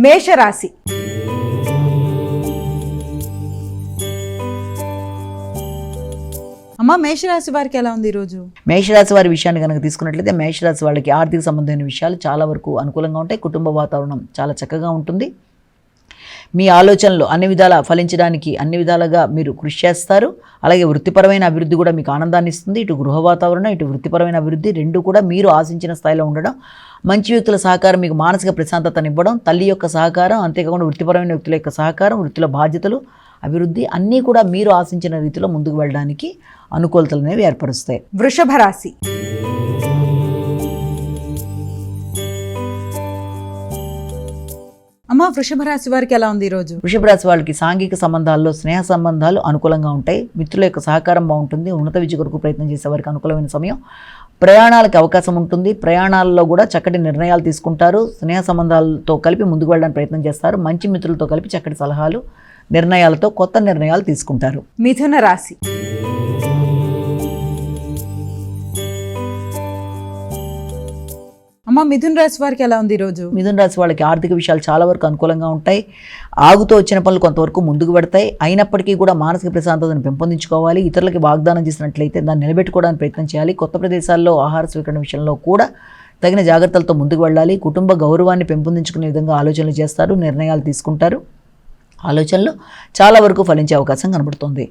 మేషరాశి. అమ్మ, మేషరాశి వారికి ఎలా ఉంది ఈరోజు? మేషరాశి వారి విషయాన్ని కనుక తీసుకున్నట్లయితే మేషరాశి వాళ్ళకి ఆర్థిక సంబంధమైన విషయాలు చాలా వరకు అనుకూలంగా ఉంటాయి. కుటుంబ వాతావరణం చాలా చక్కగా ఉంటుంది. మీ ఆలోచనలు అన్ని విధాలా ఫలించడానికి అన్ని విధాలుగా మీరు కృషి చేస్తారు. అలాగే వృత్తిపరమైన అభివృద్ధి కూడా మీకు ఆనందాన్ని ఇస్తుంది. ఇటు గృహ వాతావరణం, ఇటు వృత్తిపరమైన అభివృద్ధి రెండు కూడా మీరు ఆశించిన స్థాయిలో ఉండడం, మంచి వ్యక్తుల సహకారం మీకు మానసిక ప్రశాంతతను ఇవ్వడం, తల్లి యొక్క సహకారం, అంతేకాకుండా వృత్తిపరమైన వ్యక్తుల యొక్క సహకారం, వృత్తిలో బాధ్యతలు, అభివృద్ధి అన్నీ కూడా మీరు ఆశించిన రీతిలో ముందుకు వెళ్ళడానికి అనుకూలతలు అనేవి ఏర్పరుస్తాయి. వృషభ రాశి. అమ్మ, వృషభ రాశి వారికి ఎలా ఉంది ఈరోజు? వృషభ రాశి వాళ్ళకి సాంఘిక సంబంధాల్లో స్నేహ సంబంధాలు అనుకూలంగా ఉంటాయి. మిత్రుల యొక్క సహకారం బాగుంటుంది. ఉన్నత విద్య కొరకు ప్రయత్నం చేసే వారికి అనుకూలమైన సమయం. ప్రయాణాలకు అవకాశం ఉంటుంది. ప్రయాణాల్లో కూడా చక్కటి నిర్ణయాలు తీసుకుంటారు. స్నేహ సంబంధాలతో కలిపి ముందుకు వెళ్ళడానికి ప్రయత్నం చేస్తారు. మంచి మిత్రులతో కలిపి చక్కటి సలహాలు, నిర్ణయాలతో కొత్త నిర్ణయాలు తీసుకుంటారు. మిథున రాశి. అమ్మ, మిథున రాశి వారికి ఎలా ఉంది ఈరోజు? మిథున రాశి వాళ్ళకి ఆర్థిక విషయాలు చాలా వరకు అనుకూలంగా ఉంటాయి. ఆగుతూ వచ్చిన పనులు కొంతవరకు ముందుకు పెడతాయి. అయినప్పటికీ కూడా మానసిక ప్రశాంతతను పెంపొందించుకోవాలి. ఇతరులకి వాగ్దానం చేసినట్లయితే దాన్ని నిలబెట్టుకోవడానికి ప్రయత్నం చేయాలి. కొత్త ప్రదేశాల్లో ఆహార స్వీకరణ విషయంలో కూడా తగిన జాగ్రత్తలతో ముందుకు వెళ్ళాలి. కుటుంబ గౌరవాన్ని పెంపొందించుకునే విధంగా ఆలోచనలు చేస్తారు, నిర్ణయాలు తీసుకుంటారు. ఆలోచనలు చాలా వరకు ఫలించే అవకాశం కనబడుతుంది.